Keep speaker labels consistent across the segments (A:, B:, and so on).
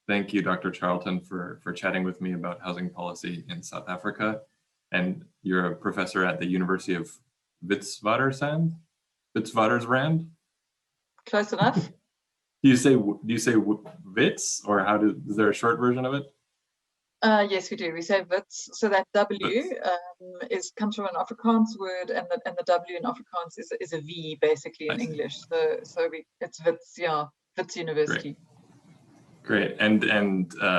A: Thank you, Dr. Charlton, for chatting with me about housing policy in South Africa. And you're a professor at the University of Witwatersrand? Witwatersrand?
B: Close enough.
A: Do you say Wits, or is there a short version of it?
B: Yes, we do. We say Wits. So that W comes from an Afrikaans word, and the W in Afrikaans is a V basically in English. So it's Wits, yeah, Wits University.
A: Great. And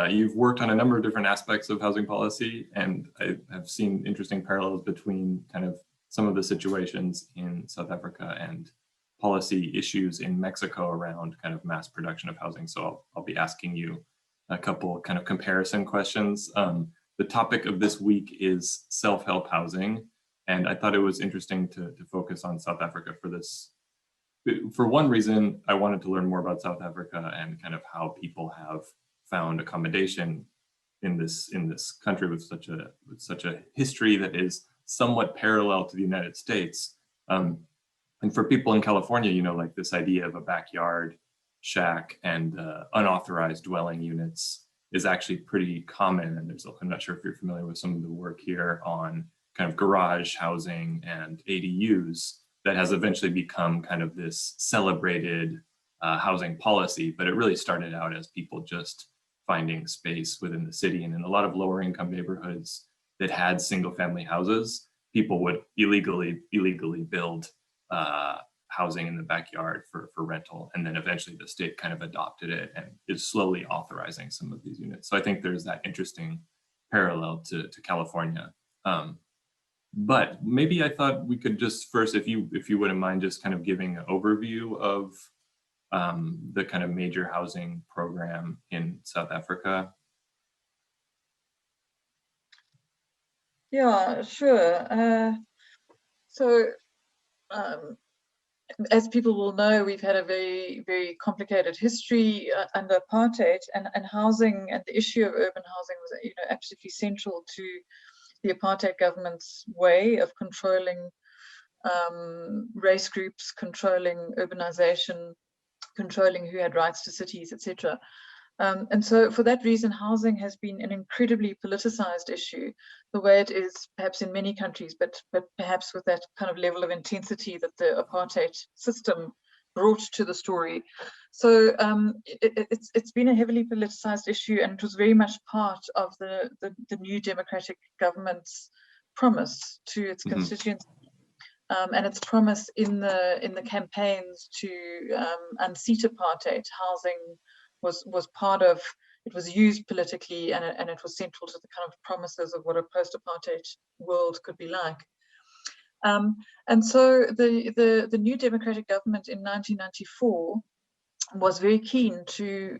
A: you've worked on a number of different aspects of housing policy, and I have seen interesting parallels between kind of some of the situations in South Africa and policy issues in Mexico around kind of mass production of housing. So I'll be asking you a couple kind of comparison questions. The topic of this week is self-help housing, and I thought it was interesting to focus on South Africa for this. For one reason, I wanted to learn more about South Africa and kind of how people have found accommodation in this country with such a history that is somewhat parallel to the United States. And for people in California, like this idea of a backyard shack and unauthorized dwelling units is actually pretty common. And I'm not sure if you're familiar with some of the work here on kind of garage housing and ADUs that has eventually become kind of this celebrated housing policy, but it really started out as people just finding space within the city. And in a lot of lower income neighborhoods that had single family houses, people would illegally build housing in the backyard for rental. And then eventually the state kind of adopted it and is slowly authorizing some of these units. So I think there's that interesting parallel to California. But maybe I thought we could just first, if you wouldn't mind, just kind of giving an overview of the kind of major housing program in South Africa.
B: Yeah, sure. As people will know, we've had a very, very complicated history under apartheid, and housing and the issue of urban housing was, absolutely central to the apartheid government's way of controlling race groups, controlling urbanization, controlling who had rights to cities, etc. And so for that reason, housing has been an incredibly politicized issue, the way it is perhaps in many countries, but perhaps with that kind of level of intensity that the apartheid system brought to the story. So it's been a heavily politicized issue, and it was very much part of the new democratic government's promise to its constituents. And its promise in the campaigns to unseat apartheid. Housing was part of, it was used politically, and it was central to the kind of promises of what a post-apartheid world could be like. And so the new democratic government in 1994 was very keen to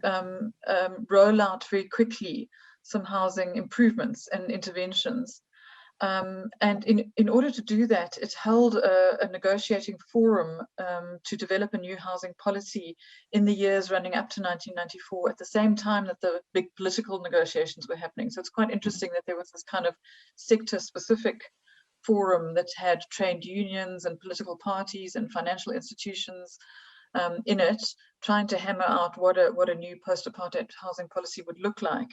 B: roll out very quickly some housing improvements and interventions. And in order to do that, it held a negotiating forum to develop a new housing policy in the years running up to 1994, at the same time that the big political negotiations were happening. So it's quite interesting that there was this kind of sector-specific forum that had trained unions and political parties and financial institutions in it, trying to hammer out what a new post-apartheid housing policy would look like.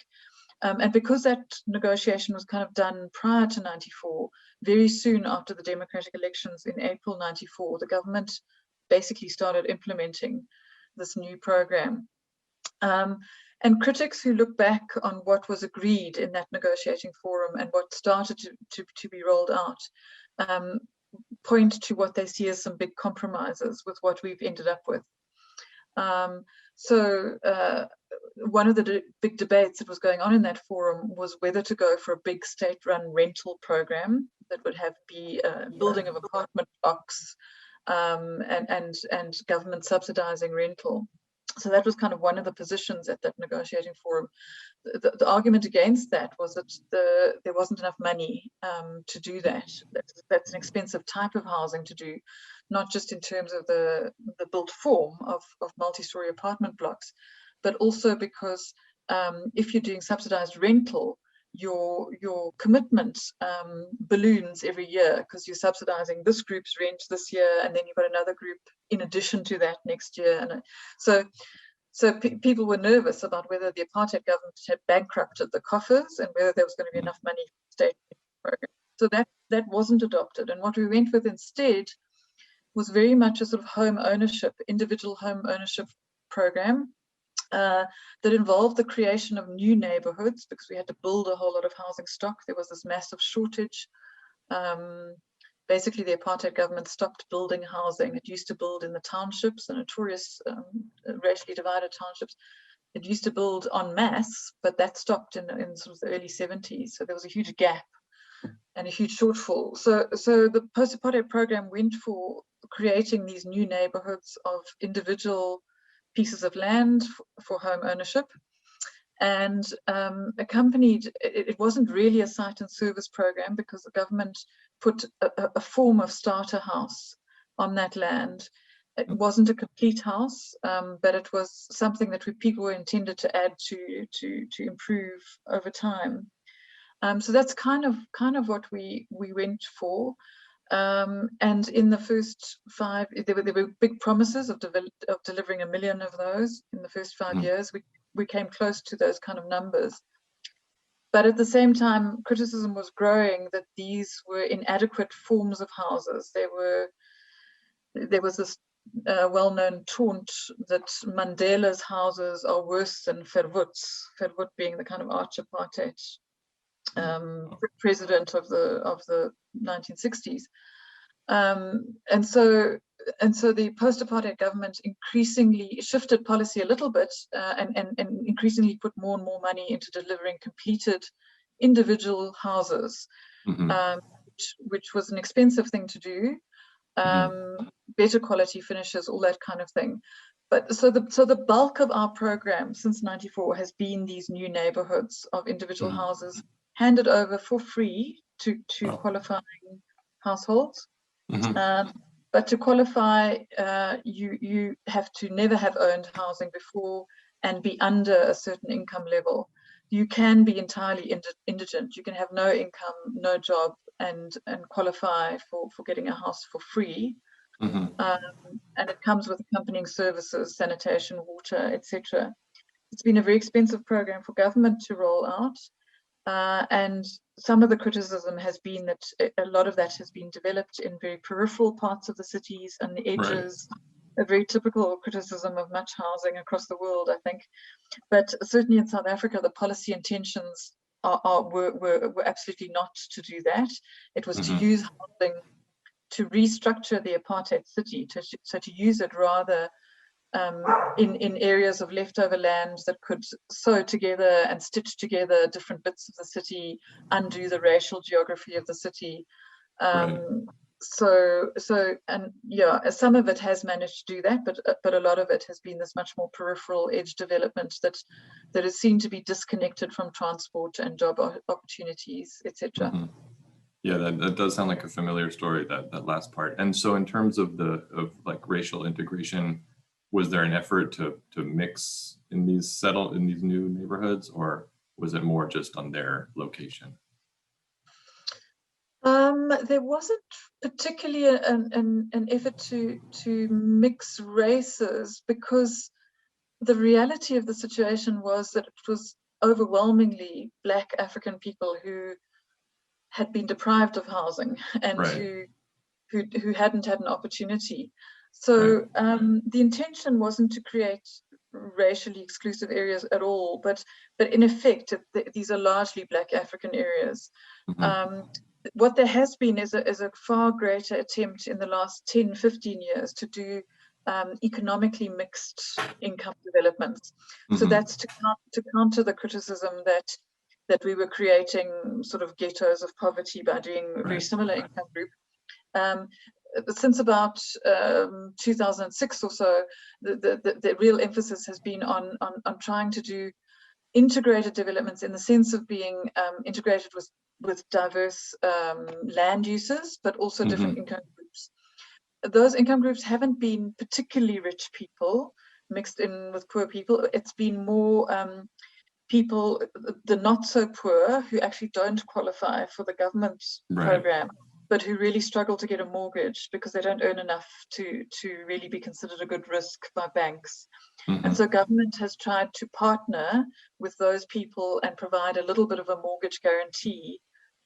B: And because that negotiation was kind of done prior to 94, very soon after the democratic elections in April 94, the government basically started implementing this new program. And critics who look back on what was agreed in that negotiating forum and what started to be rolled out point to what they see as some big compromises with what we've ended up with. One of the big debates that was going on in that forum was whether to go for a big state-run rental program that would be building of apartment blocks and government subsidizing rental. So that was kind of one of the positions at that negotiating forum. The argument against that was that there wasn't enough money to do that. That's an expensive type of housing to do, not just in terms of the built form of multi-story apartment blocks, but also because if you're doing subsidized rental, your commitment balloons every year, because you're subsidizing this group's rent this year, and then you've got another group in addition to that next year. And so So people were nervous about whether the apartheid government had bankrupted the coffers and whether there was going to be enough money for the state program. So that wasn't adopted. And what we went with instead was very much a sort of home ownership, individual home ownership program that involved the creation of new neighborhoods, because we had to build a whole lot of housing stock. There was this massive shortage. Basically, the apartheid government stopped building housing. It used to build in the townships, the notorious racially divided townships. It used to build en masse, but that stopped in sort of the early 70s. So there was a huge gap and a huge shortfall. So the post-apartheid program went for creating these new neighborhoods of individual pieces of land for home ownership. And accompanied, it wasn't really a site and service program, because the government put a form of starter house on that land. It wasn't a complete house, but it was something that people were intended to add to improve over time. So that's kind of what we went for. And in the first 5, there were big promises of delivering 1 million of those in the first 5 years. We came close to those kind of numbers. But at the same time, criticism was growing that these were inadequate forms of houses. There was this well-known taunt that Mandela's houses are worse than Verwoerd's, Verwoerd being the kind of arch-apartheid president of the 1960s. And so the post-apartheid government increasingly shifted policy a little bit and increasingly put more and more money into delivering completed individual houses, which was an expensive thing to do. Better quality finishes, all that kind of thing. But so the bulk of our program since '94 has been these new neighborhoods of individual houses handed over for free to qualifying households. But to qualify, you have to never have owned housing before and be under a certain income level. You can be entirely indigent. You can have no income, no job, and qualify for getting a house for free. And it comes with accompanying services, sanitation, water, etc. It's been a very expensive program for government to roll out. And some of the criticism has been that a lot of that has been developed in very peripheral parts of the cities and the edges. Right. A very typical criticism of much housing across the world, I think. But certainly in South Africa, the policy intentions were absolutely not to do that. It was to use housing to restructure the apartheid city, so to use it rather in areas of leftover land that could sew together and stitch together different bits of the city, undo the racial geography of the city. So some of it has managed to do that, but a lot of it has been this much more peripheral edge development that is seen to be disconnected from transport and job opportunities, etc.
A: Yeah, that does sound like a familiar story, that last part. And so in terms of like racial integration, was there an effort to mix in these new neighborhoods, or was it more just on their location?
B: There wasn't particularly an effort to mix races, because the reality of the situation was that it was overwhelmingly Black African people who had been deprived of housing and who hadn't had an opportunity. So the intention wasn't to create racially exclusive areas at all, but in effect, these are largely Black African areas. What there has been is a far greater attempt in the last 10, 15 years to do economically mixed income developments. So that's to counter the criticism that we were creating sort of ghettos of poverty by doing a very similar income group. Since about 2006 or so, the real emphasis has been on trying to do integrated developments in the sense of being integrated with diverse land uses, but also different income groups. Those income groups haven't been particularly rich people mixed in with poor people. It's been more people, the not so poor, who actually don't qualify for the government program. but who really struggle to get a mortgage because they don't earn enough to really be considered a good risk by banks. And so government has tried to partner with those people and provide a little bit of a mortgage guarantee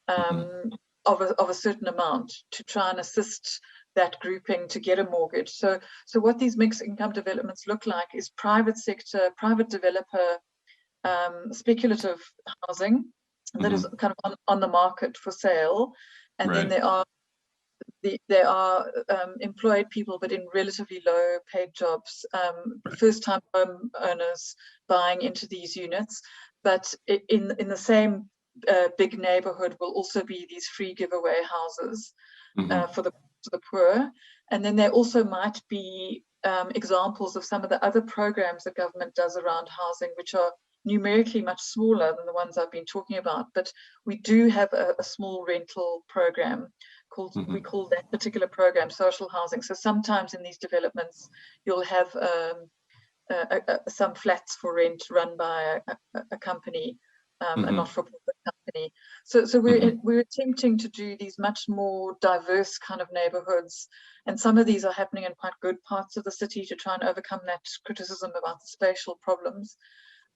B: of a certain amount to try and assist that grouping to get a mortgage. So what these mixed income developments look like is private sector, private developer, speculative housing that is kind of on the market for sale. And then there are employed people, but in relatively low paid jobs, first-time home owners buying into these units. But in the same big neighborhood will also be these free giveaway houses for the poor. And then there also might be examples of some of the other programs that government does around housing, which are numerically much smaller than the ones I've been talking about. But we do have a small rental program called, we call that particular program social housing. So sometimes in these developments, you'll have some flats for rent run by a company, a not-for-profit company. So we're attempting to do these much more diverse kind of neighborhoods, and some of these are happening in quite good parts of the city to try and overcome that criticism about the spatial problems.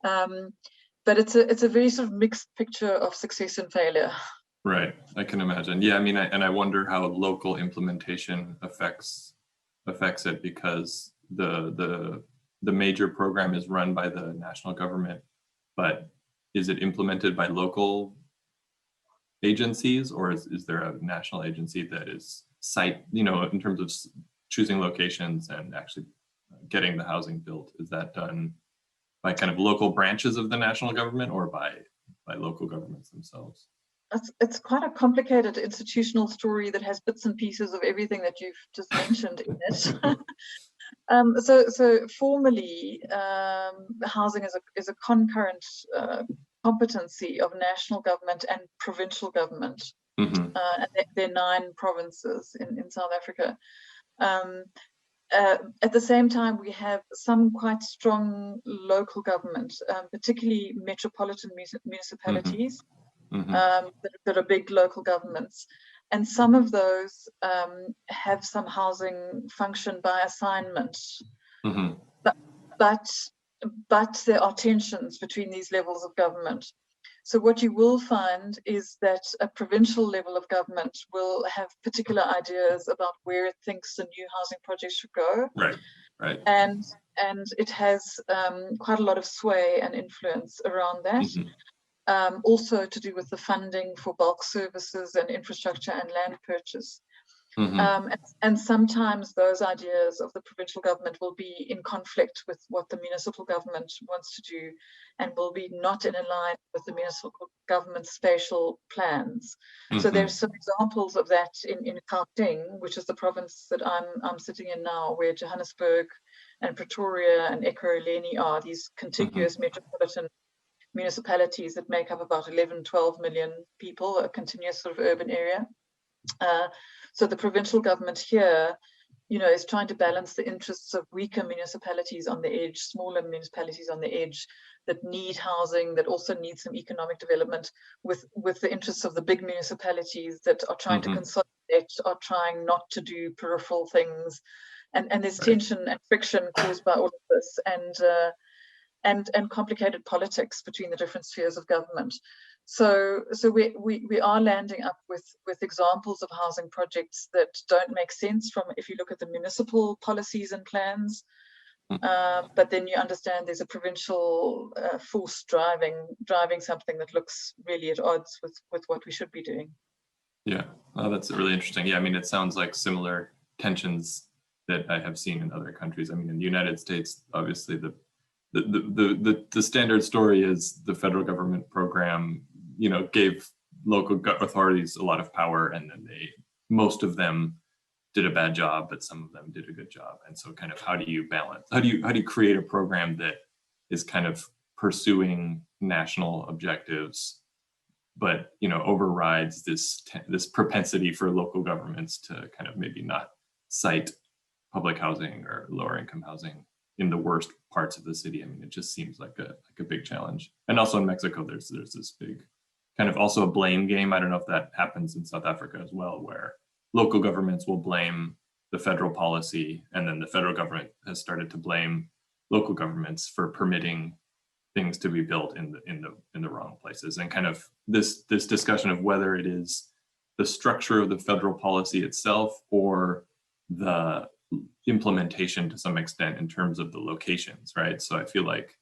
B: But it's a very sort of mixed picture of success and failure.
A: Right, I can imagine. Yeah, I mean, I wonder how local implementation affects it, because the major program is run by the national government, but is it implemented by local agencies, or is there a national agency that is in terms of choosing locations and actually getting the housing built? Is that done by kind of local branches of the national government or by local governments themselves?
B: It's quite a complicated institutional story that has bits and pieces of everything that you've just mentioned in it. So formally, housing is a concurrent competency of national government and provincial government. And there are 9 provinces in South Africa. At the same time, we have some quite strong local government, particularly metropolitan municipalities that are big local governments. And some of those have some housing function by assignment. But there are tensions between these levels of government. So what you will find is that a provincial level of government will have particular ideas about where it thinks a new housing project should go.
A: Right.
B: And it has quite a lot of sway and influence around that. Also to do with the funding for bulk services and infrastructure and land purchase. And sometimes those ideas of the provincial government will be in conflict with what the municipal government wants to do, and will be not in line with the municipal government's spatial plans. So there's some examples of that in Gauteng, which is the province that I'm sitting in now, where Johannesburg and Pretoria and Ekurhuleni are these contiguous metropolitan municipalities that make up about 11-12 million people, a continuous sort of urban area. So the provincial government here, is trying to balance the interests of weaker municipalities on the edge, smaller municipalities on the edge that need housing, that also need some economic development, with the interests of the big municipalities that are trying to consolidate, are trying not to do peripheral things. And there's tension and friction caused by all of this, and complicated politics between the different spheres of government. So we are landing up with examples of housing projects that don't make sense if you look at the municipal policies and plans, but then you understand there's a provincial force driving something that looks really at odds with what we should be doing.
A: Yeah, well, that's really interesting. Yeah, I mean, it sounds like similar tensions that I have seen in other countries. I mean, in the United States, obviously the standard story is the federal government program, gave local authorities a lot of power, and then most of them did a bad job, but some of them did a good job. And so kind of how do you balance, how do you create a program that is kind of pursuing national objectives, but overrides this propensity for local governments to kind of maybe not cite public housing or lower income housing in the worst parts of the city? I mean, it just seems like a big challenge. And also in Mexico, there's this big kind of also a blame game. I don't know if that happens in South Africa as well, where local governments will blame the federal policy, and then the federal government has started to blame local governments for permitting things to be built in the wrong places. And kind of this discussion of whether it is the structure of the federal policy itself or the implementation to some extent in terms of the locations, right? So I feel like,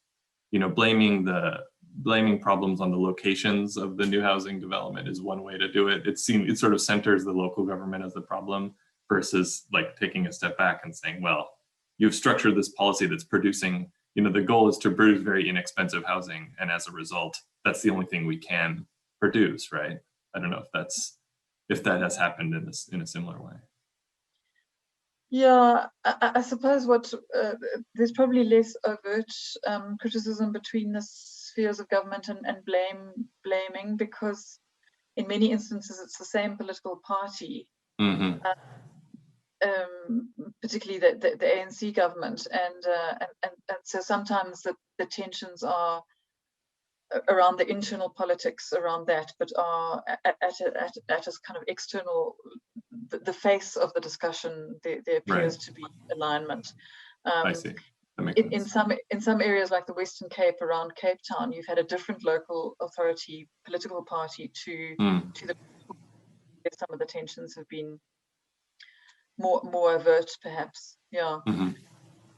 A: you know, blaming problems on the locations of the new housing development is one way to do it. It sort of centers the local government as the problem, versus like taking a step back and saying, well, you've structured this policy that's producing, you know, the goal is to produce very inexpensive housing, and as a result, that's the only thing we can produce, right? I don't know if that has happened in a similar way.
B: Yeah, I suppose there's probably less overt criticism between the spheres of government and blaming, because in many instances it's the same political party,
A: Mm-hmm.
B: Particularly the ANC government, and so sometimes the tensions are around the internal politics around that, but are at a kind of external, the face of the discussion. There appears to be alignment.
A: I see. That makes sense.
B: In some areas like the Western Cape, around Cape Town, you've had a different local authority, political party to some of the tensions have been more overt, perhaps. Yeah.
A: Mm-hmm.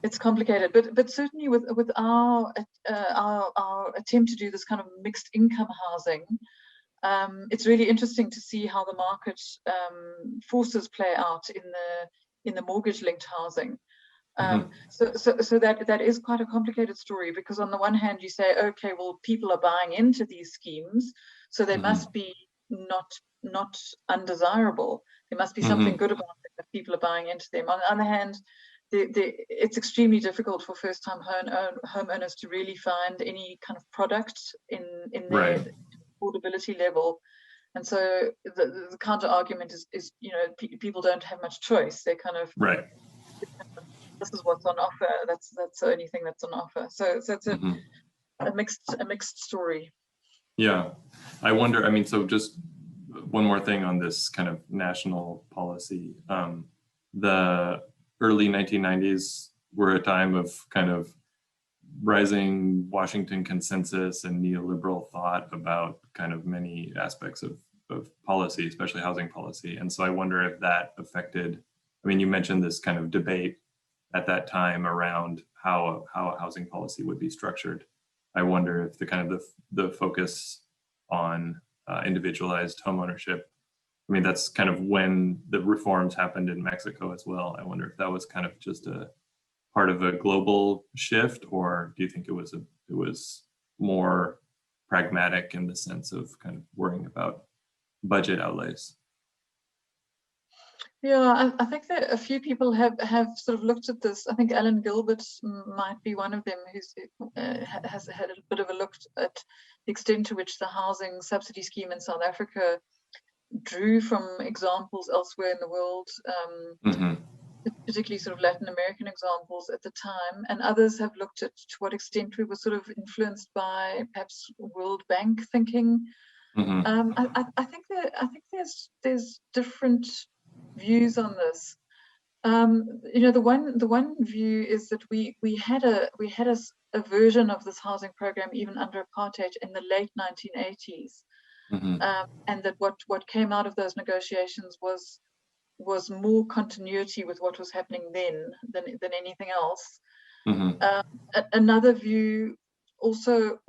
B: It's complicated, but certainly with our attempt to do this kind of mixed income housing, it's really interesting to see how the market forces play out in the mortgage linked housing. So that is quite a complicated story, because on the one hand you say, okay, well, people are buying into these schemes, so they must be not undesirable. There must be something good about them if people are buying into them. On the other hand, it's extremely difficult for first-time homeowners to really find any kind of product in their affordability level, and so the counter argument is you know, people don't have much choice. They kind of this is what's on offer. That's the only thing that's on offer. So it's a mixed story.
A: Yeah, I wonder. I mean, so just one more thing on this kind of national policy. The early 1990s were a time of kind of rising Washington consensus and neoliberal thought about kind of many aspects of policy, especially housing policy. And so I wonder if that affected, I mean, you mentioned this kind of debate at that time around how a housing policy would be structured. I wonder if the kind of the focus on individualized homeownership, I mean, that's kind of when the reforms happened in Mexico as well. I wonder if that was kind of just a part of a global shift, or do you think it was more pragmatic in the sense of kind of worrying about budget outlays?
B: Yeah, I think that a few people have sort of looked at this. I think Alan Gilbert might be one of them, who's has had a bit of a look at the extent to which the housing subsidy scheme in South Africa drew from examples elsewhere in the world, particularly sort of Latin American examples at the time, and others have looked at to what extent we were sort of influenced by perhaps World Bank thinking. I think there's different views on this. You know, the one view is that we had a version of this housing program even under apartheid in the late 1980s. And that what came out of those negotiations was more continuity with what was happening then than anything else. Another view also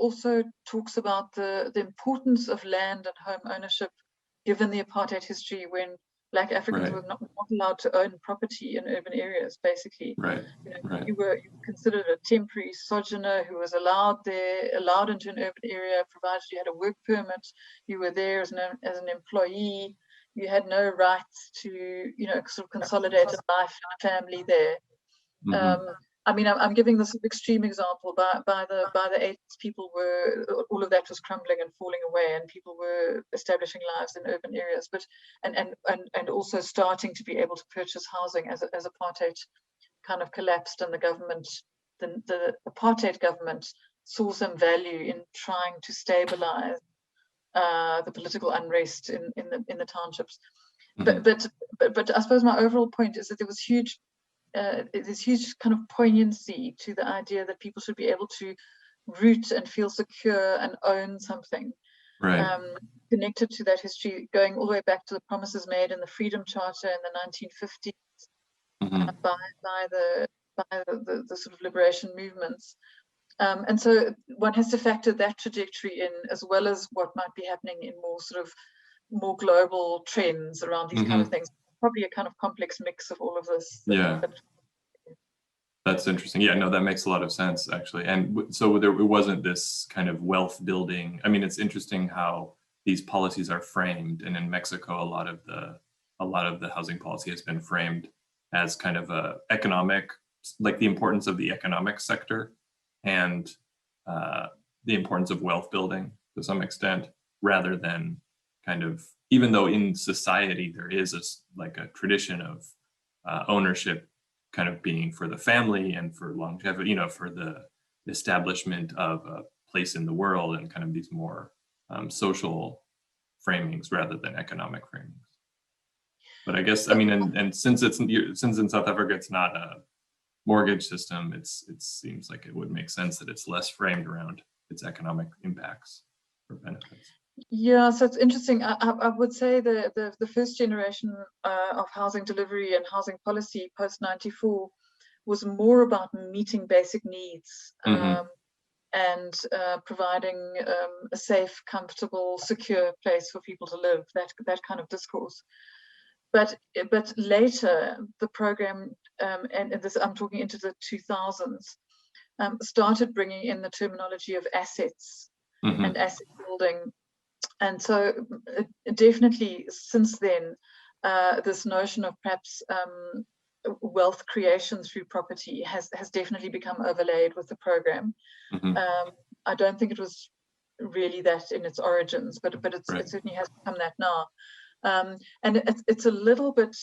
B: talks about the importance of land and home ownership, given the apartheid history, when Black Africans were not allowed to own property in urban areas, basically. You were considered a temporary sojourner who was allowed into an urban area, provided you had a work permit. You were there as an employee. You had no rights to, you know, sort of consolidate a life and family there. I mean, I'm giving this extreme example. By the 80s, all of that was crumbling and falling away, and people were establishing lives in urban areas, but and also starting to be able to purchase housing as apartheid kind of collapsed, and the apartheid government saw some value in trying to stabilize the political unrest in the townships.
A: Mhm.
B: But I suppose my overall point is that there was this huge kind of poignancy to the idea that people should be able to root and feel secure and own something.
A: Right.
B: Connected to that history, going all the way back to the promises made in the Freedom Charter in the 1950s
A: Mhm.
B: by the sort of liberation movements. And so one has to factor that trajectory in, as well as what might be happening in more global trends around these kind of things. Probably a kind of complex mix of all of this.
A: Yeah. That's interesting. Yeah, no, that makes a lot of sense, actually. And so it wasn't this kind of wealth building. I mean, it's interesting how these policies are framed. And in Mexico, a lot of the housing policy has been framed as kind of a economic, like the importance of the economic sector and the importance of wealth building to some extent, rather than kind of, even though in society there is like a tradition of ownership kind of being for the family and for longevity, for the establishment of a place in the world and kind of these more social framings rather than economic framings. But I guess, I mean, and since in South Africa it's not a mortgage system, it seems like it would make sense that it's less framed around its economic impacts or benefits.
B: Yeah, so it's interesting. I would say the first generation of housing delivery and housing policy post 94 was more about meeting basic needs and providing a safe, comfortable, secure place for people to live. That kind of discourse. But later the program, and this I'm talking into the 2000s, started bringing in the terminology of assets and asset building. And so definitely since then, this notion of perhaps wealth creation through property has definitely become overlaid with the program. I don't think it was really that in its origins, but it certainly has become that now. And it's a little bit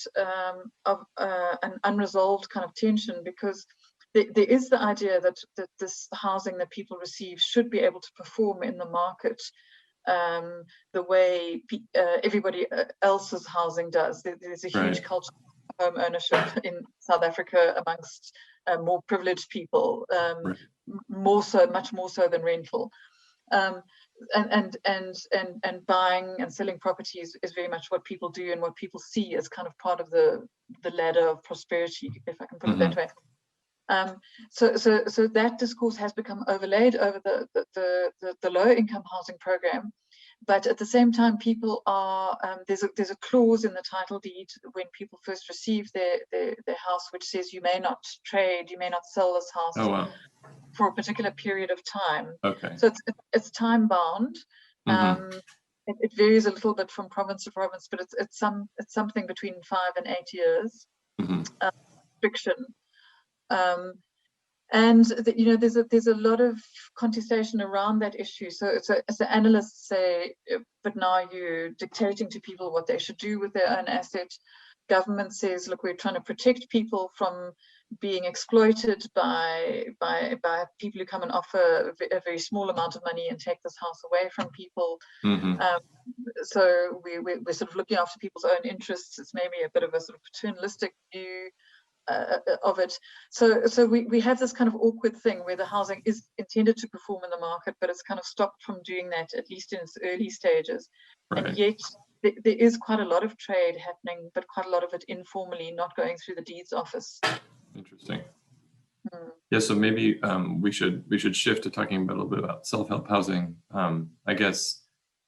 B: of an unresolved kind of tension, because there is the idea that this housing that people receive should be able to perform in the market the way everybody else's housing does. There's a huge culture of home ownership in South Africa amongst more privileged people, much more so than rental. And buying and selling properties is very much what people do and what people see as kind of part of the ladder of prosperity, if I can put it that way. So that discourse has become overlaid over the low income housing program, but at the same time, people are there's a clause in the title deed when people first receive their house, which says you may not trade, you may not sell this house for a particular period of time. So it's time bound. It varies a little bit from province to province, but it's something between 5 and 8 years fiction. And there's a lot of contestation around that issue. So as the analysts say, but now you're dictating to people what they should do with their own asset. Government says, look, we're trying to protect people from being exploited by people who come and offer a very small amount of money and take this house away from people. So we're sort of looking after people's own interests. It's maybe a bit of a sort of paternalistic view of it. So we have this kind of awkward thing where the housing is intended to perform in the market, but it's kind of stopped from doing that, at least in its early stages. And yet there is quite a lot of trade happening, but quite a lot of it informally, not going through the deeds office.
A: Interesting. Yeah, so maybe we should shift to talking a little bit about self-help housing. I guess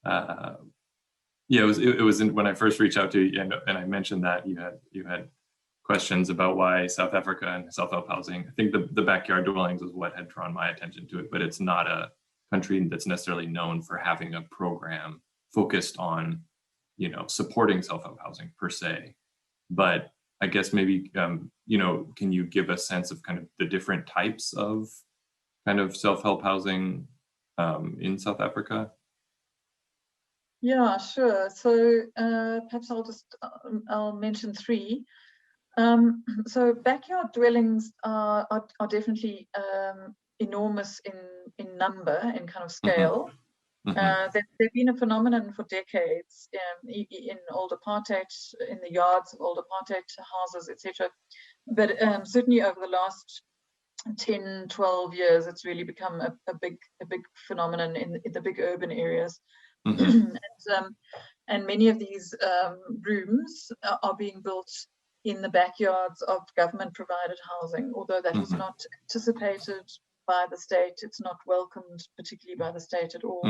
A: it was when I first reached out to you, and I mentioned that you had questions about why South Africa and self-help housing. I think the backyard dwellings is what had drawn my attention to it, but it's not a country that's necessarily known for having a program focused on, supporting self-help housing per se. But I guess maybe, can you give a sense of kind of the different types of kind of self-help housing in South Africa?
B: Yeah, sure. So perhaps I'll mention 3. So backyard dwellings are definitely enormous in number, in kind of scale. There's been a phenomenon for decades in old apartheid, in the yards of old apartheid houses, etc. But certainly over the last 10, 12 years, it's really become a big phenomenon in the big urban areas. And many of these rooms are being built in the backyards of government provided housing, although that was not anticipated by the state. It's not welcomed particularly by the state at all.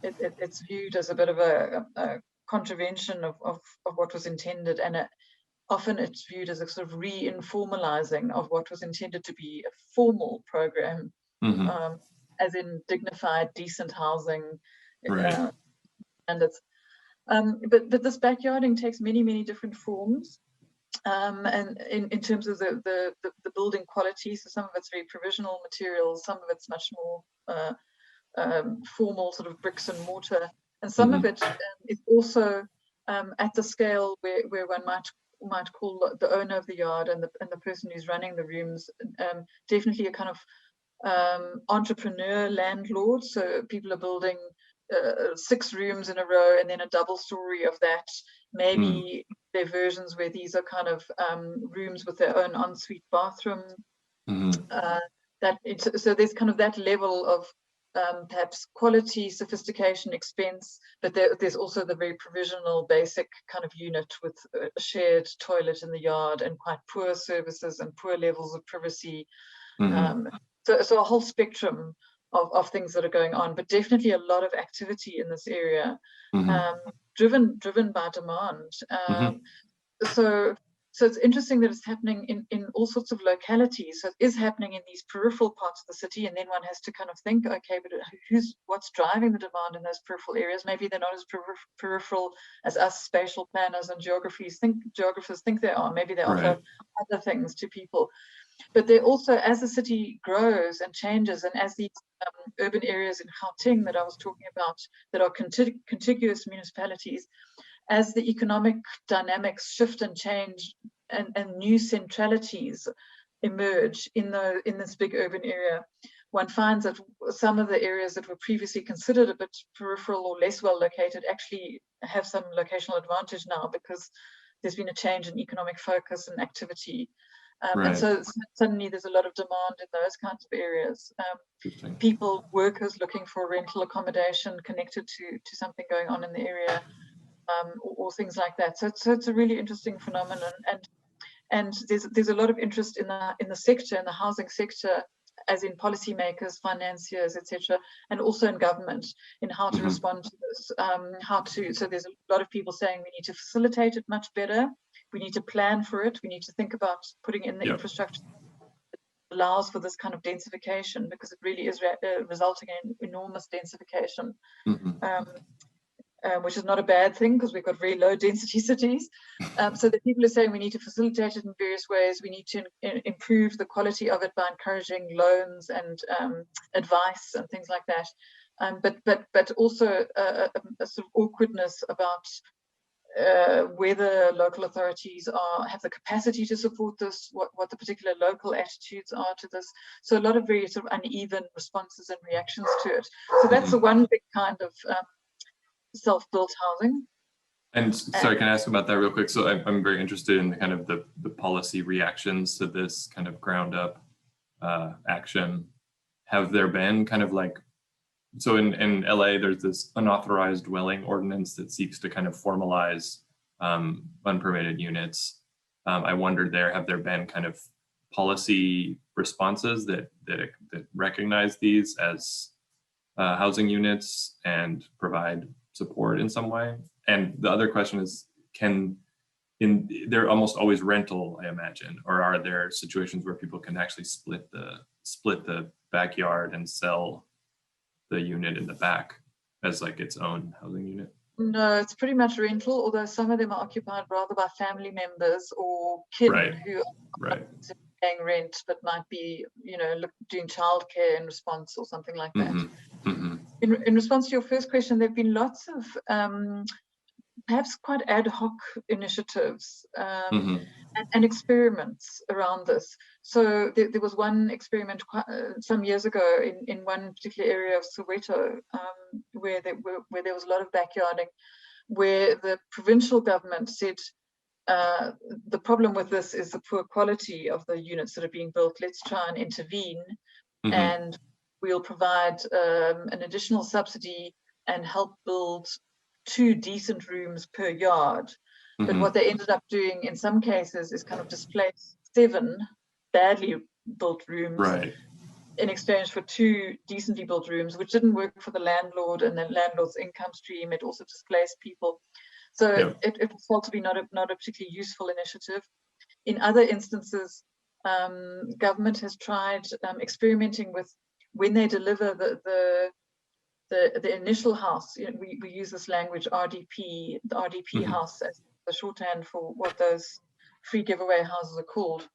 B: It's viewed as a bit of a contravention of what was intended, and often it's viewed as a sort of re-informalizing of what was intended to be a formal program, as in dignified, decent housing standards. But this backyarding takes many different forms, and in terms of the building quality. So some of it's very provisional materials, some of it's much more formal, sort of bricks and mortar, and some of it is also at the scale where one might call the owner of the yard and the person who's running the rooms definitely a kind of entrepreneur landlord. So people are building 6 rooms in a row and then a double story of that. Maybe there are versions where these are kind of rooms with their own ensuite bathroom. So there's kind of that level of perhaps quality, sophistication, expense, but there's also the very provisional, basic kind of unit with a shared toilet in the yard and quite poor services and poor levels of privacy. So a whole spectrum of things that are going on, but definitely a lot of activity in this area, driven by demand. So it's interesting that it's happening in all sorts of localities. So it is happening in these peripheral parts of the city, and then one has to kind of think, okay, but what's driving the demand in those peripheral areas? Maybe they're not as peripheral as us spatial planners and geographers think they are. Maybe they offer other things to people. But they also, as the city grows and changes, and as these urban areas in Gauteng that I was talking about, that are contiguous municipalities, as the economic dynamics shift and change, and new centralities emerge in this big urban area, one finds that some of the areas that were previously considered a bit peripheral or less well located actually have some locational advantage now, because there's been a change in economic focus and activity. And so suddenly there's a lot of demand in those kinds of areas. Workers looking for rental accommodation connected to something going on in the area, or things like that. So it's a really interesting phenomenon, and there's a lot of interest in the sector, in the housing sector, as in policymakers, financiers, etc., and also in government, in how to respond to this. So there's a lot of people saying we need to facilitate it much better. We need to plan for it. We need to think about putting in the infrastructure that allows for this kind of densification, because it really is resulting in enormous densification, which is not a bad thing, because we've got very low density cities. So the people are saying we need to facilitate it in various ways. We need to improve the quality of it by encouraging loans and advice and things like that. But also a sort of awkwardness about whether local authorities have the capacity to support this, what the particular local attitudes are to this. So a lot of very sort of uneven responses and reactions to it. So that's the one big kind of self-built housing.
A: And sorry, can I ask about that real quick? So I'm very interested in the kind of the policy reactions to this kind of ground up action. Have there been kind of like, so in LA, there's this unauthorized dwelling ordinance that seeks to kind of formalize unpermitted units. I wondered have there been kind of policy responses that recognize these as housing units and provide support in some way? And the other question is, they're almost always rental, I imagine, or are there situations where people can actually split the backyard and sell the unit in the back as like its own housing unit?
B: No, it's pretty much rental, although some of them are occupied rather by family members or kids who are paying rent, but might be, doing childcare in response or something like that. In response to your first question, there have been lots of perhaps quite ad hoc initiatives
A: Mhm.
B: and experiments around this. So there was one experiment some years ago in one particular area of Soweto, where there was a lot of backyarding, where the provincial government said, the problem with this is the poor quality of the units that are being built. Let's try and intervene,
A: Mhm.
B: and we'll provide an additional subsidy and help build 2 decent rooms per yard. But what
A: Mhm.
B: they ended up doing in some cases is kind of displace 7 badly built rooms
A: Right.
B: in exchange for 2 decently built rooms, which didn't work for the landlord and the landlord's income stream. It also displaced people. So
A: Yeah.
B: it was felt to be not a particularly useful initiative. In other instances, government has tried experimenting with, when they deliver the initial house. You know, we use this language RDP, the RDP
A: Mhm.
B: house as the shorthand for what those free giveaway houses are called,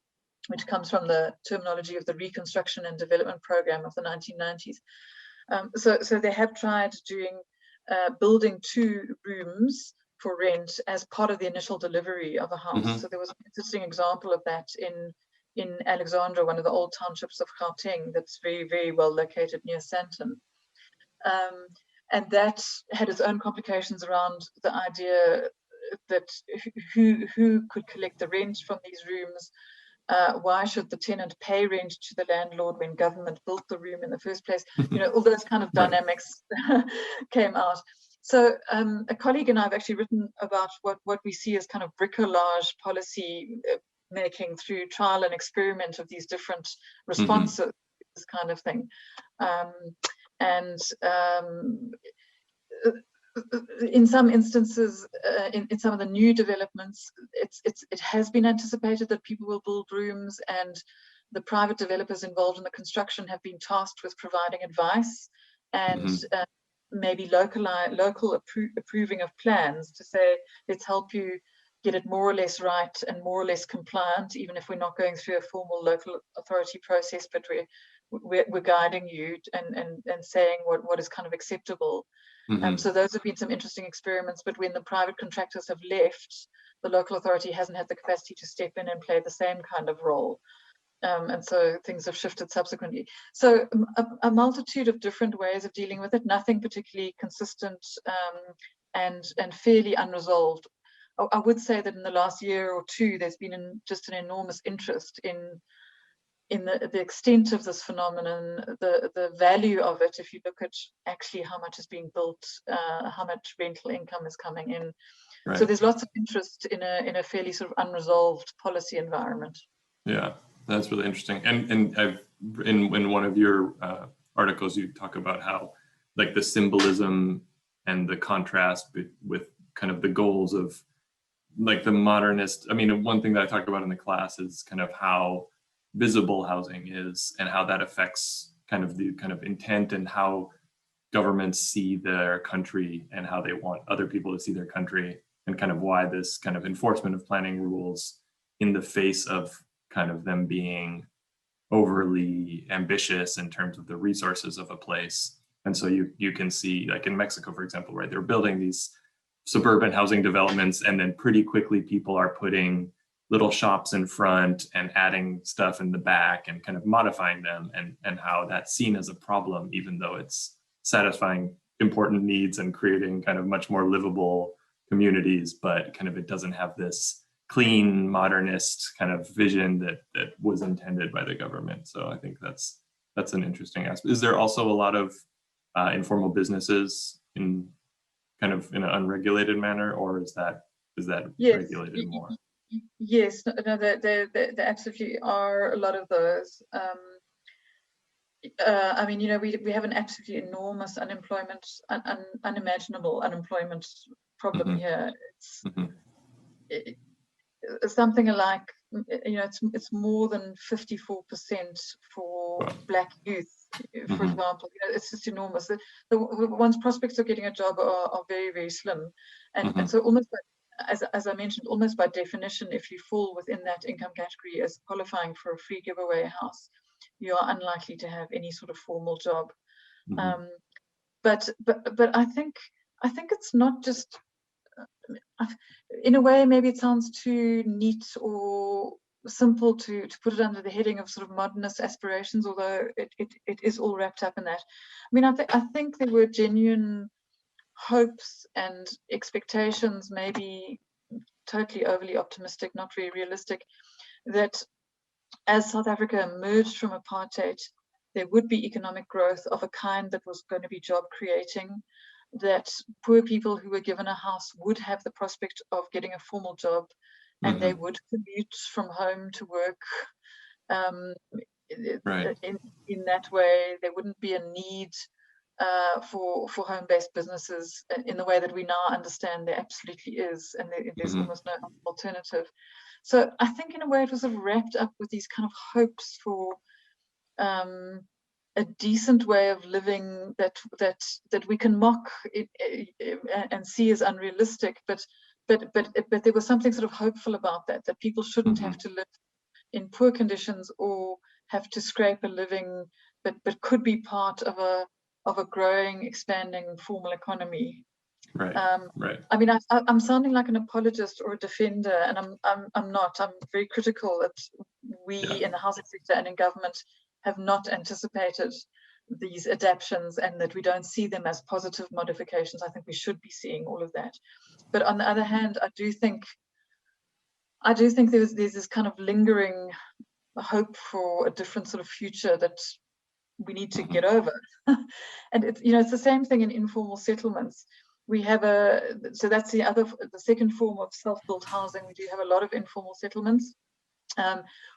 B: which comes from the terminology of the Reconstruction and Development Program of the 1990s. So they have tried building 2 rooms for rent as part of the initial delivery of a house.
A: Mhm.
B: So there was an interesting example of that in Alexandra, one of the old townships of Gauteng, that's very, very well located near Sandton. And that had its own complications around the idea that who could collect the rent from these rooms. Why should the tenant pay rent to the landlord when government built the room in the first place? You know, all those kind of
A: Right.
B: dynamics came out. So a colleague and I have actually written about what we see as kind of bricolage policy making through trial and experiment of these different responses,
A: Mhm.
B: this kind of thing. And in some instances, in some of the new developments, it has been anticipated that people will build rooms, and the private developers involved in the construction have been tasked with providing advice and
A: Mhm.
B: maybe local approving of plans to say, let's help you get it more or less right and more or less compliant, even if we're not going through a formal local authority process, but we're guiding you and saying what is kind of acceptable.
A: Mhm.
B: So those have been some interesting experiments, but when the private contractors have left, the local authority hasn't had the capacity to step in and play the same kind of role. And so things have shifted subsequently. So a multitude of different ways of dealing with it, nothing particularly consistent and fairly unresolved. I would say that in the last year or 2, there's been just an enormous interest in the extent of this phenomenon, the value of it, if you look at actually how much is being built, how much rental income is coming in. So
A: Right.
B: there's lots of interest in a fairly sort of unresolved policy environment.
A: Yeah, that's really interesting. And I've in one of your articles, you talk about how like the symbolism and the contrast with kind of the goals of like the modernist. I mean, one thing that I talked about in the class is kind of how visible housing is and how that affects kind of the kind of intent and how governments see their country and how they want other people to see their country, and kind of why this kind of enforcement of planning rules in the face of kind of them being overly ambitious in terms of the resources of a place. And so you can see, like in Mexico, for example, right, they're building these suburban housing developments, and then pretty quickly people are putting little shops in front and adding stuff in the back and kind of modifying them, and how that's seen as a problem, even though it's satisfying important needs and creating kind of much more livable communities, but kind of it doesn't have this clean modernist kind of vision that was intended by the government. So I think that's an interesting aspect. Is there also a lot of informal businesses in kind of in an unregulated manner, or is that
B: Yes,
A: regulated more?
B: yes, no, there absolutely are a lot of those. I mean, you know, we have an absolutely enormous unemployment, unimaginable unemployment problem
A: Mm-hmm.
B: here. It's
A: Mm-hmm.
B: something like, you know, it's more than 54% for
A: Wow.
B: Black youth, for
A: Mm-hmm.
B: example. You know, it's just enormous. One's prospects of getting a job are very, very slim,
A: Mm-hmm.
B: and so almost as I mentioned, almost by definition, if you fall within that income category as qualifying for a free giveaway house, you are unlikely to have any sort of formal job.
A: Mm-hmm.
B: Um, but I think it's not just in a way, maybe it sounds too neat or simple to put it under the heading of sort of modernist aspirations, although it is all wrapped up in that. I mean, I think there were genuine hopes and expectations, maybe totally overly optimistic, not very realistic, that as South Africa emerged from apartheid, there would be economic growth of a kind that was going to be job creating, that poor people who were given a house would have the prospect of getting a formal job, and they would commute from home to work.
A: Right.
B: In that way, there wouldn't be a need for home-based businesses in the way that we now understand there absolutely is, and there's almost no alternative. So I think in a way it was sort of wrapped up with these kind of hopes for a decent way of living that we can mock and see as unrealistic, but there was something sort of hopeful about that people shouldn't have to live in poor conditions or have to scrape a living, but could be part of a growing, expanding formal economy.
A: Right. Right.
B: I mean, I'm sounding like an apologist or a defender, and I'm not. I'm very critical that we in the housing sector and in government have not anticipated these adaptations, and that we don't see them as positive modifications. I think we should be seeing all of that. But on the other hand, I do think there's this kind of lingering hope for a different sort of future that we need to get over. And it's the same thing in informal settlements. We have so that's the second form of self-built housing. We do have a lot of informal settlements.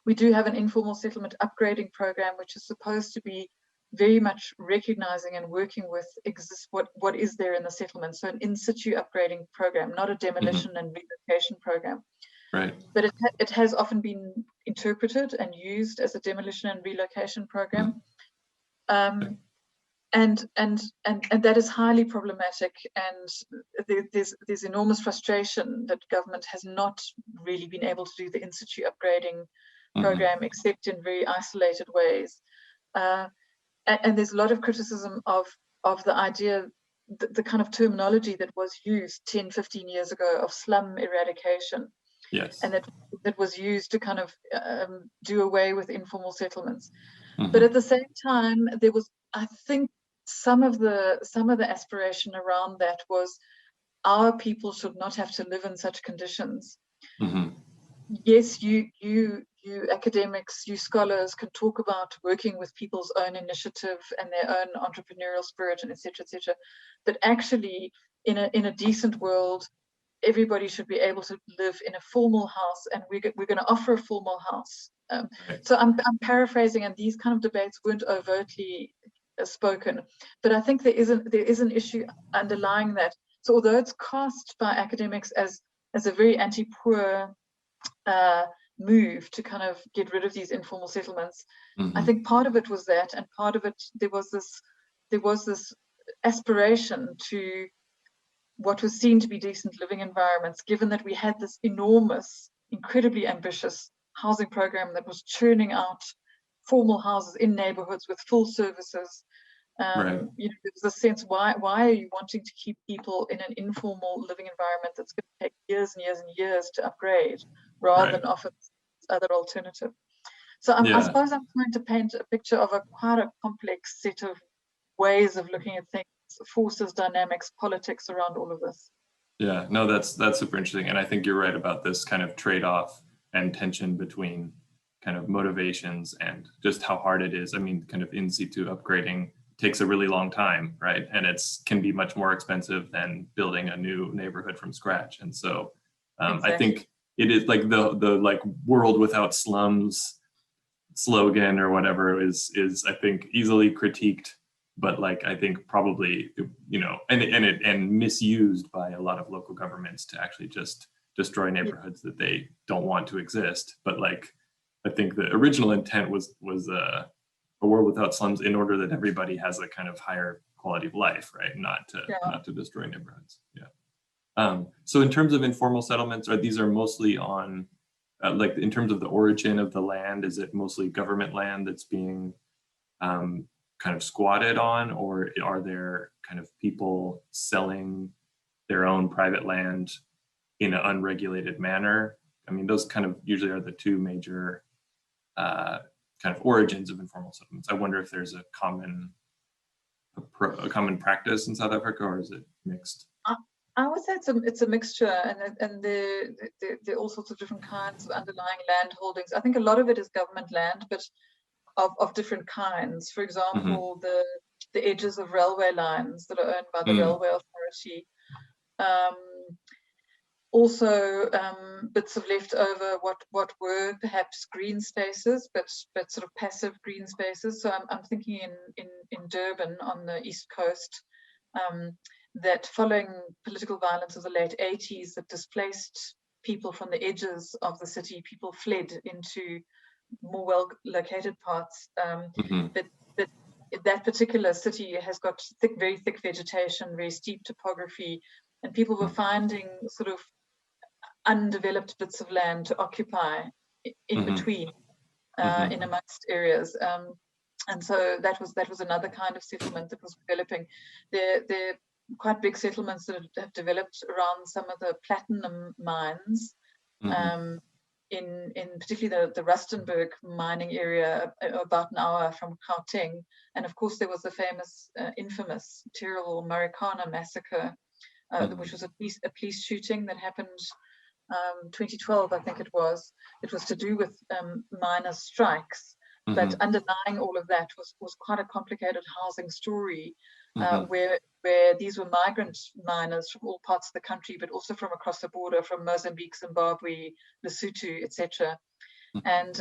B: We do have an informal settlement upgrading program, which is supposed to be very much recognizing and working with what is there in the settlement. So an in situ upgrading program, not a demolition and relocation program.
A: Right.
B: But it has often been interpreted and used as a demolition and relocation program. And that is highly problematic, and there's enormous frustration that government has not really been able to do the in situ upgrading program except in very isolated ways. And there's a lot of criticism of the idea, the kind of terminology that was used 10, 15 years ago of slum eradication.
A: Yes.
B: And that was used to kind of do away with informal settlements. But at the same time, there was, I think, some of the aspiration around that was our people should not have to live in such conditions. Yes, you academics, you scholars can talk about working with people's own initiative and their own entrepreneurial spirit and etc. But actually, in a decent world, everybody should be able to live in a formal house, and we're going to offer a formal house. So I'm paraphrasing, and these kind of debates weren't overtly spoken, but I think there is an issue underlying that. So although it's cast by academics as a very anti-poor move to kind of get rid of these informal settlements, I think part of it was that, and part of it there was this aspiration to what was seen to be decent living environments, given that we had this enormous, incredibly ambitious housing program that was churning out formal houses in neighborhoods with full services. There was a sense, why are you wanting to keep people in an informal living environment that's going to take years and years and years to upgrade, rather than offer this other alternative? So I suppose I'm trying to paint a picture of quite a complex set of ways of looking at things, forces, dynamics, politics around all of this.
A: Yeah, no, that's super interesting. And I think you're right about this kind of trade-off and tension between kind of motivations and just how hard it is. I mean, kind of in situ upgrading takes a really long time, right? And can be much more expensive than building a new neighborhood from scratch. And so exactly. I think it is like the like world without slums slogan or whatever is I think easily critiqued, but like I think probably, and misused by a lot of local governments to actually just destroy neighborhoods that they don't want to exist. But like I think the original intent was a world without slums in order that everybody has a kind of higher quality of life, right? Not to destroy neighborhoods. So in terms of informal settlements, these are mostly on like in terms of the origin of the land, is it mostly government land that's being kind of squatted on, or are there kind of people selling their own private land in an unregulated manner. I mean, those kind of usually are the two major kind of origins of informal settlements. I wonder if there's a common practice in South Africa, or is it mixed?
B: I would say it's a mixture, and there are all sorts of different kinds of underlying land holdings. I think a lot of it is government land, but of different kinds. For example, the edges of railway lines that are owned by the Railway Authority. Also, bits of leftover what were perhaps green spaces, but sort of passive green spaces. So I'm thinking in Durban on the East Coast, that following political violence of the late 80s that displaced people from the edges of the city, people fled into more well-located parts. But that particular city has got very thick vegetation, very steep topography, and people were finding sort of undeveloped bits of land to occupy in between, in amongst areas. And so that was another kind of settlement that was developing. There quite big settlements that have developed around some of the platinum mines, in particularly the Rustenburg mining area, about an hour from Gauteng. And of course there was the famous, infamous, terrible Marikana massacre, which was a police shooting that happened 2012, I think it was. It was to do with miners' strikes. But underlying all of that was quite a complicated housing story, where these were migrant miners from all parts of the country, but also from across the border, from Mozambique, Zimbabwe, Lesotho, etc. And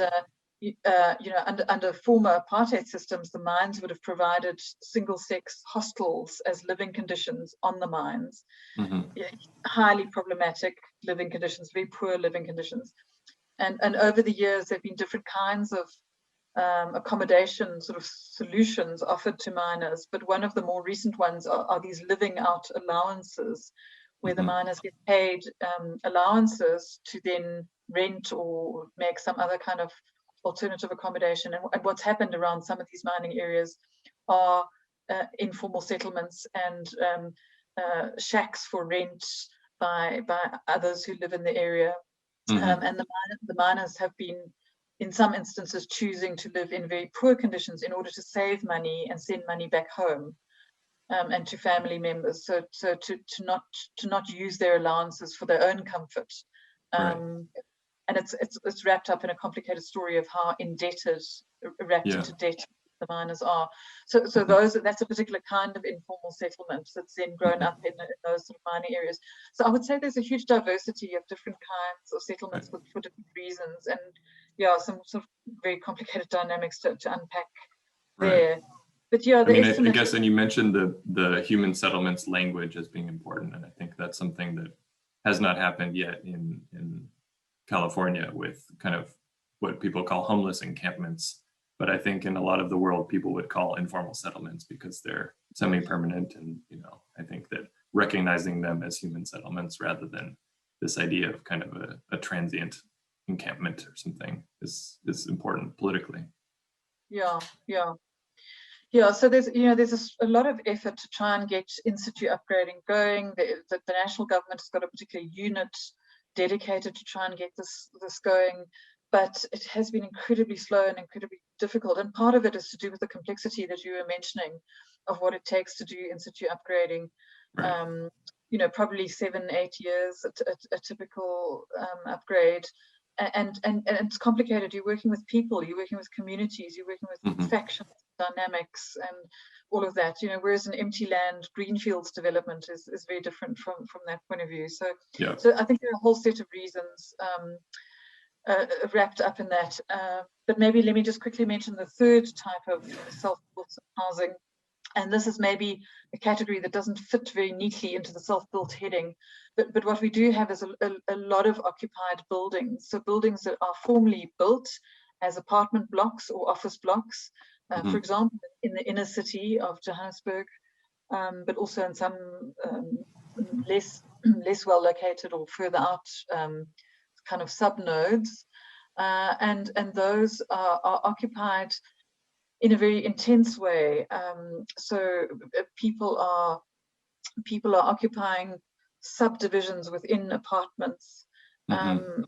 B: under former apartheid systems, the mines would have provided single-sex hostels as living conditions on the mines. Highly problematic living conditions, very poor living conditions. And over the years, there have been different kinds of accommodation sort of solutions offered to miners, but one of the more recent ones are these living out allowances, where the miners get paid allowances to then rent or make some other kind of alternative accommodation. And what's happened around some of these mining areas are informal settlements and shacks for rent by others who live in the area. And the miners have been, in some instances, choosing to live in very poor conditions in order to save money and send money back home, and to family members. So to not use their allowances for their own comfort. And it's wrapped up in a complicated story of how indebted, wrapped into debt the miners are. So that's a particular kind of informal settlement that's then grown up in those sort of mining areas. So I would say there's a huge diversity of different kinds of settlements for different reasons, and some sort of very complicated dynamics to unpack there. But I mean,
A: I guess, and you mentioned the human settlements language as being important, and I think that's something that has not happened yet in California with kind of what people call homeless encampments. But I think in a lot of the world, people would call informal settlements because they're semi-permanent. And, I think that recognizing them as human settlements rather than this idea of kind of a transient encampment or something is important politically.
B: So there's a lot of effort to try and get in-situ upgrading going. The national government has got a particular unit dedicated to try and get this going, but it has been incredibly slow and incredibly difficult. And part of it is to do with the complexity that you were mentioning of what it takes to do in-situ upgrading. Probably 7-8 years, a typical upgrade. And it's complicated. You're working with people, you're working with communities, you're working with factions, dynamics, and all of that. Whereas an empty land greenfields development is very different from that point of view. So I think there are a whole set of reasons wrapped up in that. But maybe let me just quickly mention the third type of self-built housing. And this is maybe a category that doesn't fit very neatly into the self-built heading. But what we do have is a lot of occupied buildings. So buildings that are formally built as apartment blocks or office blocks, for example, in the inner city of Johannesburg, but also in some less well located or further out kind of sub-nodes. And those are occupied in a very intense way. So people are occupying subdivisions within apartments.
A: Mm-hmm.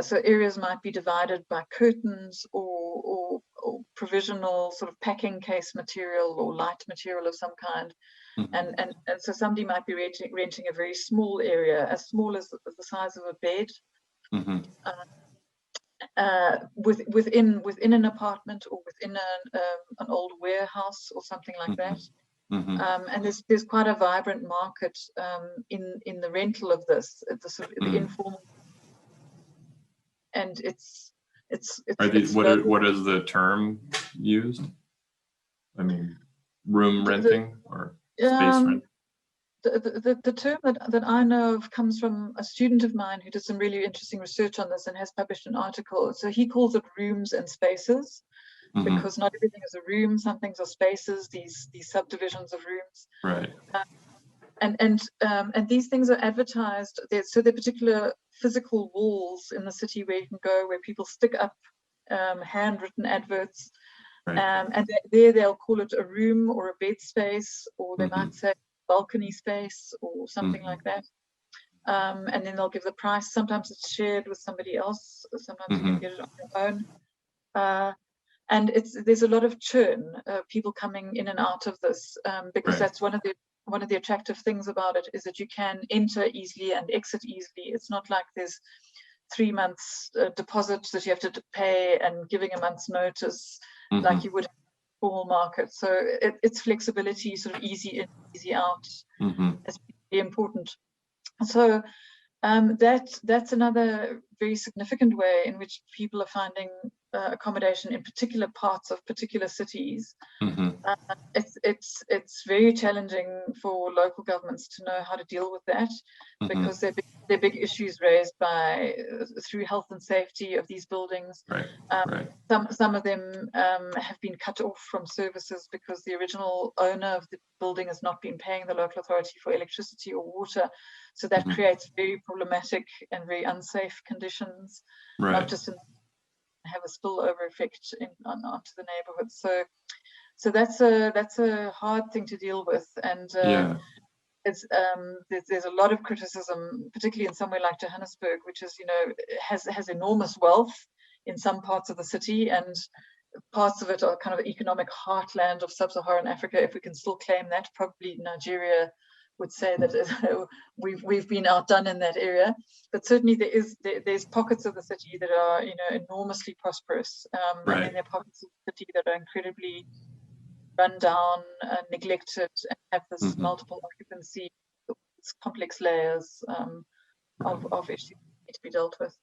B: So areas might be divided by curtains or provisional sort of packing case material or light material of some kind.
A: Mm-hmm.
B: And so somebody might be renting a very small area, as small as the size of a bed,
A: Mm-hmm.
B: within an apartment or within an old warehouse or something like
A: Mm-hmm.
B: that.
A: Mm-hmm.
B: And there's quite a vibrant market in the rental of this, the informal, and it's
A: what is the term used? I mean, room renting or space rent?
B: The term that I know of comes from a student of mine who did some really interesting research on this and has published an article. So he calls it rooms and spaces, because not everything is a room. Some things are spaces. These subdivisions of rooms.
A: Right.
B: And these things are advertised. So they're particular physical walls in the city where you can go, where people stick up handwritten adverts.
A: Right.
B: And there they'll call it a room or a bed space, or they might say balcony space or something like that. And then they'll give the price. Sometimes it's shared with somebody else. Sometimes you can get it on your own. And there's a lot of churn, people coming in and out of this, because that's one of the attractive things about it, is that you can enter easily and exit easily. It's not like there's 3 months deposit that you have to pay and giving a month's notice like you would in a formal market. So it's flexibility, sort of easy in, easy out, is really important. So that's another very significant way in which people are finding accommodation in particular parts of particular cities. It's very challenging for local governments to know how to deal with that, because they're big issues raised through health and safety of these buildings. Some of them have been cut off from services because the original owner of the building has not been paying the local authority for electricity or water. So that creates very problematic and very unsafe conditions, not just have a spillover effect onto the neighborhood. So that's a hard thing to deal with, and it's there's a lot of criticism, particularly in somewhere like Johannesburg, which is has enormous wealth in some parts of the city, and parts of it are kind of economic heartland of sub-Saharan Africa, if we can still claim that. Probably Nigeria would say that we've been outdone in that area, but certainly there's pockets of the city that are enormously prosperous, and then there are pockets of the city that are incredibly run down and neglected and have this multiple occupancy, complex layers of issues that need to be dealt with.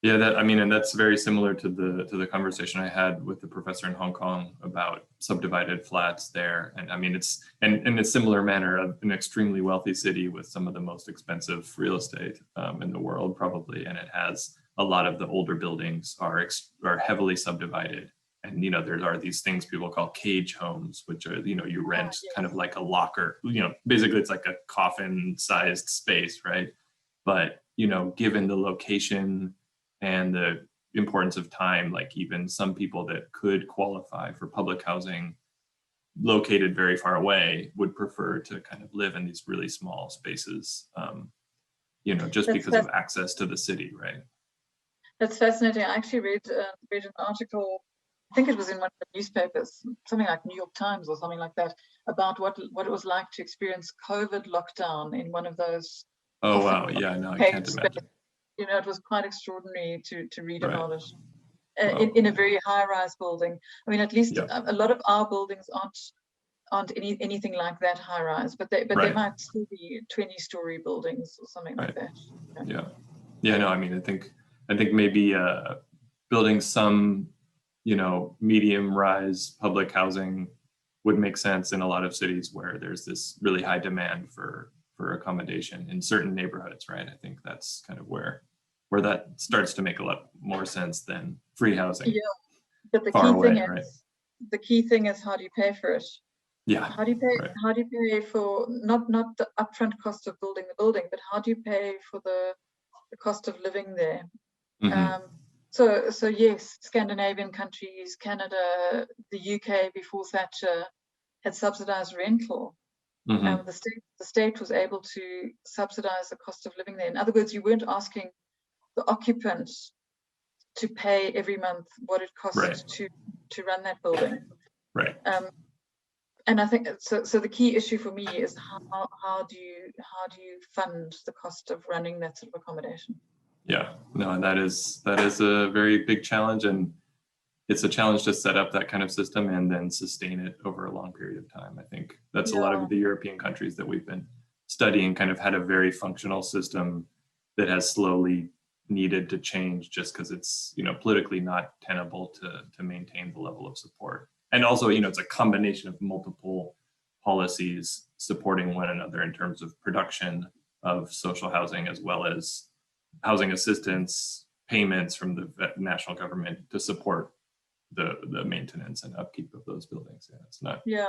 A: Yeah, and that's very similar to the conversation I had with the professor in Hong Kong about subdivided flats there. And I mean, it's in a similar manner of an extremely wealthy city with some of the most expensive real estate in the world, probably. And it has a lot of the older buildings are heavily subdivided. And there are these things people call cage homes, which are you rent kind of like a locker. Basically it's like a coffin-sized space, right? But given the location and the importance of time, like even some people that could qualify for public housing located very far away would prefer to kind of live in these really small spaces, just because of access to the city, right?
B: That's fascinating. I actually read an article, I think it was in one of the newspapers, something like New York Times or something like that, about what it was like to experience COVID lockdown in one of those.
A: Oh wow, yeah, no, I can't imagine.
B: It was quite extraordinary to read about it in a very high-rise building. I mean, at least a lot of our buildings aren't anything like that high-rise, but they might still be 20-story buildings or something like that.
A: No, I mean, I think maybe building some medium-rise public housing would make sense in a lot of cities where there's this really high demand for accommodation in certain neighborhoods, right? I think that's kind of where that starts to make a lot more sense than free housing.
B: Yeah, but the key thing is how do you pay for it?
A: Yeah.
B: How do you pay? Right. How do you pay for not the upfront cost of building the building, but how do you pay for the cost of living there? So yes, Scandinavian countries, Canada, the UK before Thatcher had subsidized rental.
A: Mhm.
B: The state was able to subsidize the cost of living there. In other words, you weren't asking the occupants to pay every month what it
A: Right.
B: costs to run that building.
A: Right.
B: And I think so. So the key issue for me is how do you fund the cost of running that sort of accommodation?
A: Yeah. No, and that is a very big challenge, and it's a challenge to set up that kind of system and then sustain it over a long period of time. I think that's a lot
B: Yeah,
A: of the European countries that we've been studying kind of had a very functional system that has slowly needed to change just because it's, politically not tenable to maintain the level of support. And also, it's a combination of multiple policies supporting one another in terms of production of social housing as well as housing assistance payments from the national government to support the maintenance and upkeep of those buildings. Yeah,
B: yeah,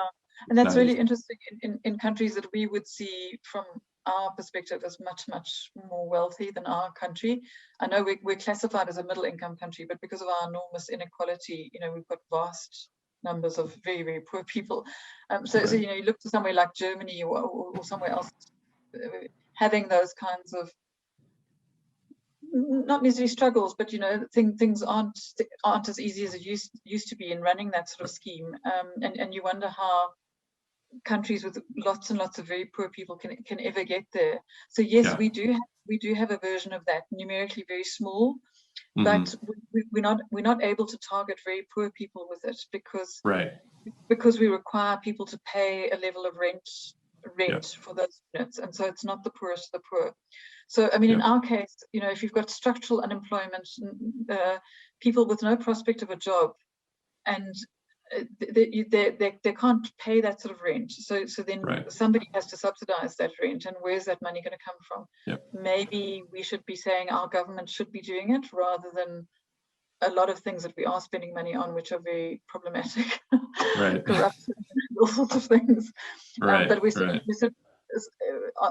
B: and
A: it's
B: that's
A: not
B: really
A: easy.
B: interesting in countries that we would see from our perspective as much more wealthy than our country. I know we're classified as a middle income country, but because of our enormous inequality, we've got vast numbers of very, very poor people. So
A: Right.
B: you look to somewhere like Germany or somewhere else, having those kinds of not necessarily struggles, but things aren't as easy as it used to be in running that sort of scheme. And you wonder how countries with lots and lots of very poor people can ever get there. So yes,
A: Yeah.
B: we do have a version of that, numerically very small,
A: Hmm.
B: but we're not able to target very poor people with it
A: Right.
B: because we require people to pay a level of rent
A: Yeah.
B: for those units, and so it's not the poorest of the poor. So I mean,
A: Yeah.
B: in our case, if you've got structural unemployment, people with no prospect of a job, and they can't pay that sort of rent, so then
A: Right.
B: somebody has to subsidize that rent, and where's that money going to come from?
A: Yeah.
B: Maybe we should be saying our government should be doing it rather than a lot of things that we are spending money on, which are very problematic,
A: Right.
B: corruption, all sorts of things.
A: Right.
B: But
A: Right.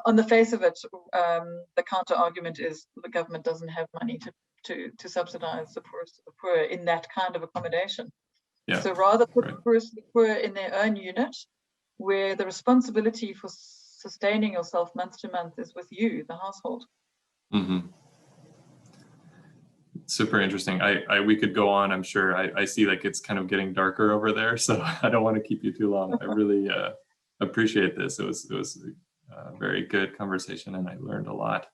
B: on the face of it, the counter argument is the government doesn't have money to subsidize the poorest of the poor in that kind of accommodation.
A: Yeah.
B: So rather put
A: Right.
B: the poorest of the poor in their own unit, where the responsibility for sustaining yourself month to month is with you, the household.
A: Hmm. Super interesting. We could go on. I'm sure. I see like it's kind of getting darker over there, so I don't want to keep you too long. I really appreciate this. It was a very good conversation, and I learned a lot.